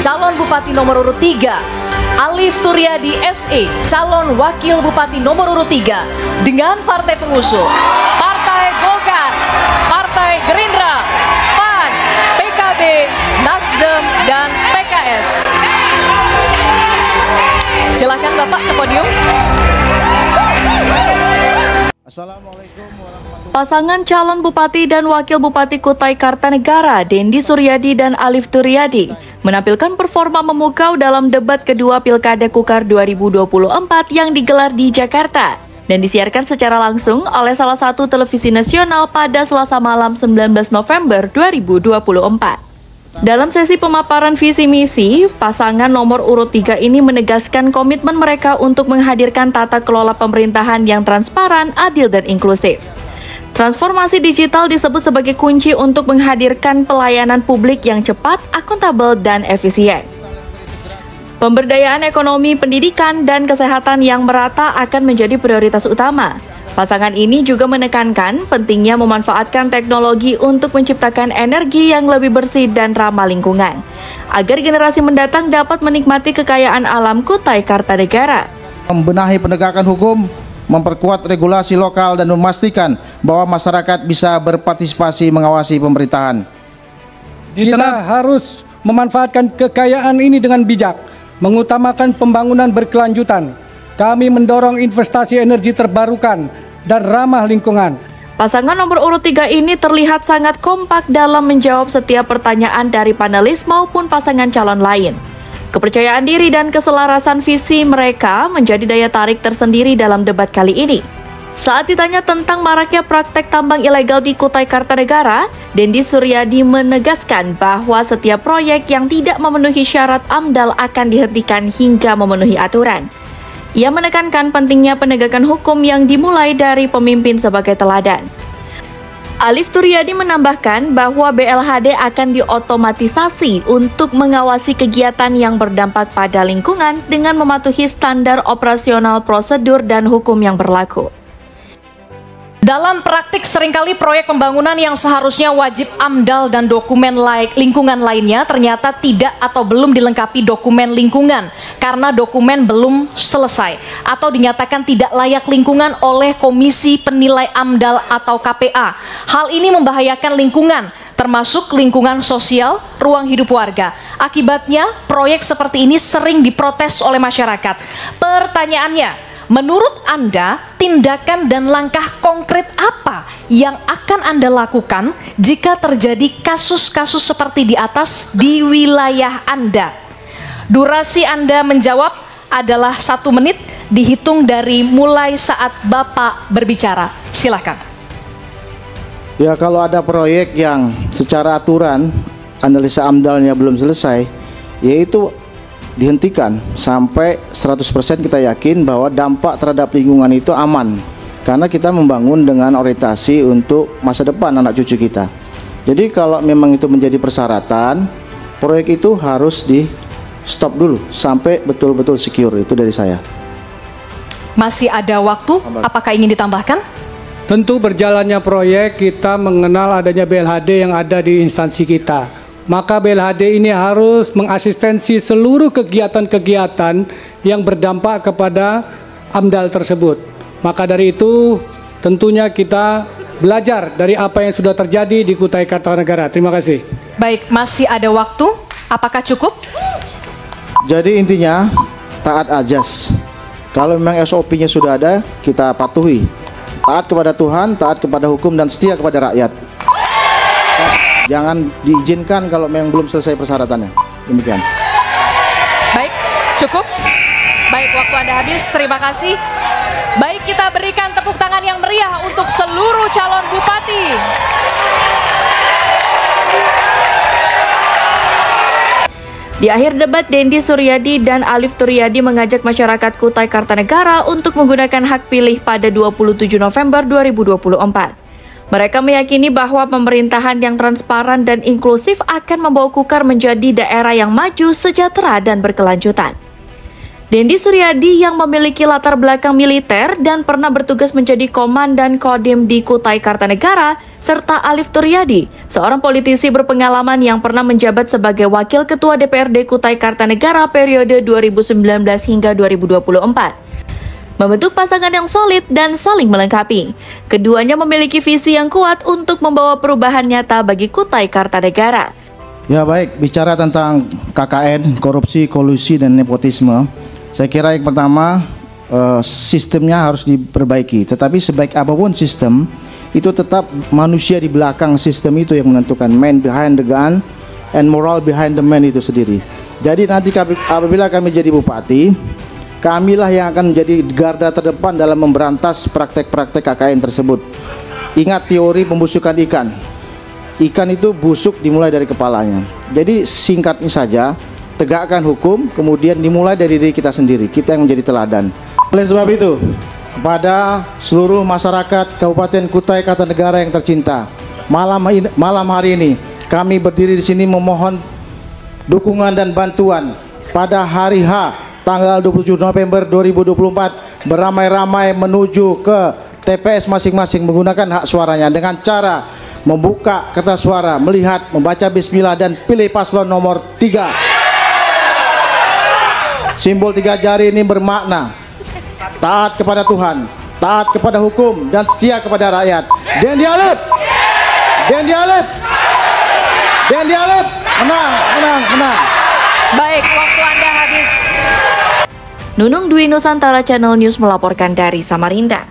calon Bupati nomor urut 3, Alif Turyadi SE, calon Wakil Bupati nomor urut 3, dengan partai pengusung Partai Golkar, Partai Gerindra, PAN, PKB, Nasdem, dan PKS. Silakan Bapak ke podium. Pasangan calon Bupati dan Wakil Bupati Kutai Kartanegara, Dendi Suryadi dan Alif Turyadi, menampilkan performa memukau dalam debat kedua Pilkada Kukar 2024 yang digelar di Jakarta dan disiarkan secara langsung oleh salah satu televisi nasional pada Selasa malam 19 November 2024. Dalam sesi pemaparan visi misi, pasangan nomor urut 3 ini menegaskan komitmen mereka untuk menghadirkan tata kelola pemerintahan yang transparan, adil, dan inklusif. Transformasi digital disebut sebagai kunci untuk menghadirkan pelayanan publik yang cepat, akuntabel, dan efisien. Pemberdayaan ekonomi, pendidikan, dan kesehatan yang merata akan menjadi prioritas utama. Pasangan ini juga menekankan pentingnya memanfaatkan teknologi untuk menciptakan energi yang lebih bersih dan ramah lingkungan, agar generasi mendatang dapat menikmati kekayaan alam Kutai Kartanegara. Membenahi penegakan hukum, memperkuat regulasi lokal, dan memastikan bahwa masyarakat bisa berpartisipasi mengawasi pemerintahan. Kita harus memanfaatkan kekayaan ini dengan bijak, mengutamakan pembangunan berkelanjutan. Kami mendorong investasi energi terbarukan dan ramah lingkungan. Pasangan nomor urut 3 ini terlihat sangat kompak dalam menjawab setiap pertanyaan dari panelis maupun pasangan calon lain. Kepercayaan diri dan keselarasan visi mereka menjadi daya tarik tersendiri dalam debat kali ini. Saat ditanya tentang maraknya praktek tambang ilegal di Kutai Kartanegara, Dendi Suryadi menegaskan bahwa setiap proyek yang tidak memenuhi syarat AMDAL akan dihentikan hingga memenuhi aturan. Ia menekankan pentingnya penegakan hukum yang dimulai dari pemimpin sebagai teladan. Alif Turyadi menambahkan bahwa BLHD akan diotomatisasi untuk mengawasi kegiatan yang berdampak pada lingkungan dengan mematuhi standar operasional, prosedur, dan hukum yang berlaku. Dalam praktik seringkali proyek pembangunan yang seharusnya wajib AMDAL dan dokumen lingkungan lainnya ternyata tidak atau belum dilengkapi dokumen lingkungan karena dokumen belum selesai atau dinyatakan tidak layak lingkungan oleh Komisi Penilai AMDAL atau KPA. Hal ini membahayakan lingkungan, termasuk lingkungan sosial, ruang hidup warga. Akibatnya, proyek seperti ini sering diprotes oleh masyarakat. Pertanyaannya, menurut Anda, tindakan dan langkah konkret apa yang akan Anda lakukan jika terjadi kasus-kasus seperti di atas di wilayah Anda? Durasi Anda menjawab adalah 1 menit dihitung dari mulai saat Bapak berbicara. Silakan. Ya, kalau ada proyek yang secara aturan analisa AMDAL-nya belum selesai, yaitu dihentikan sampai 100% kita yakin bahwa dampak terhadap lingkungan itu aman karena kita membangun dengan orientasi untuk masa depan anak cucu kita. Jadi kalau memang itu menjadi persyaratan, proyek itu harus di stop dulu sampai betul-betul secure. Itu dari saya. Masih ada waktu, apakah ingin ditambahkan? Tentu berjalannya proyek kita mengenal adanya BLHD yang ada di instansi kita. Maka BLHD ini harus mengasistensi seluruh kegiatan-kegiatan yang berdampak kepada AMDAL tersebut. Maka dari itu tentunya kita belajar dari apa yang sudah terjadi di Kutai Kartanegara. Terima kasih. Baik, masih ada waktu. Apakah cukup? Jadi intinya taat ajas. Kalau memang SOP-nya sudah ada, kita patuhi. Taat kepada Tuhan, taat kepada hukum, dan setia kepada rakyat. Jangan diizinkan kalau memang belum selesai persyaratannya. Demikian. Baik, cukup. Baik, waktu Anda habis. Terima kasih. Baik, kita berikan tepuk tangan yang meriah untuk seluruh calon bupati. Di akhir debat, Dendi Suryadi dan Alif Turyadi mengajak masyarakat Kutai Kartanegara untuk menggunakan hak pilih pada 27 November 2024. Mereka meyakini bahwa pemerintahan yang transparan dan inklusif akan membawa Kukar menjadi daerah yang maju, sejahtera, dan berkelanjutan. Dendi Suryadi yang memiliki latar belakang militer dan pernah bertugas menjadi Komandan Kodim di Kutai Kartanegara, serta Alif Turyadi, seorang politisi berpengalaman yang pernah menjabat sebagai Wakil Ketua DPRD Kutai Kartanegara periode 2019 hingga 2024. Membentuk pasangan yang solid dan saling melengkapi. Keduanya memiliki visi yang kuat untuk membawa perubahan nyata bagi Kutai Kartanegara. Ya baik, bicara tentang KKN, korupsi, kolusi, dan nepotisme, saya kira yang pertama sistemnya harus diperbaiki. Tetapi sebaik apapun sistem, itu tetap manusia di belakang sistem itu yang menentukan. Man behind the gun and moral behind the man itu sendiri. Jadi nanti apabila kami jadi bupati, kamilah yang akan menjadi garda terdepan dalam memberantas praktek-praktek KKN tersebut. Ingat teori pembusukan ikan. Ikan itu busuk dimulai dari kepalanya. Jadi singkatnya saja, tegakkan hukum, kemudian dimulai dari diri kita sendiri. Kita yang menjadi teladan. Oleh sebab itu, kepada seluruh masyarakat Kabupaten Kutai Kartanegara yang tercinta, malam hari ini kami berdiri di sini memohon dukungan dan bantuan pada hari H tanggal 27 November 2024 beramai-ramai menuju ke TPS masing-masing menggunakan hak suaranya dengan cara membuka kertas suara, melihat, membaca bismillah dan pilih paslon nomor 3. Simbol 3 jari ini bermakna taat kepada Tuhan, taat kepada hukum, dan setia kepada rakyat. Dendi Alif, Dendi Alif, Dendi Alif, menang, menang, menang. Baik, waktu Anda habis. Nunung Dwi Nusantara Channel News melaporkan dari Samarinda.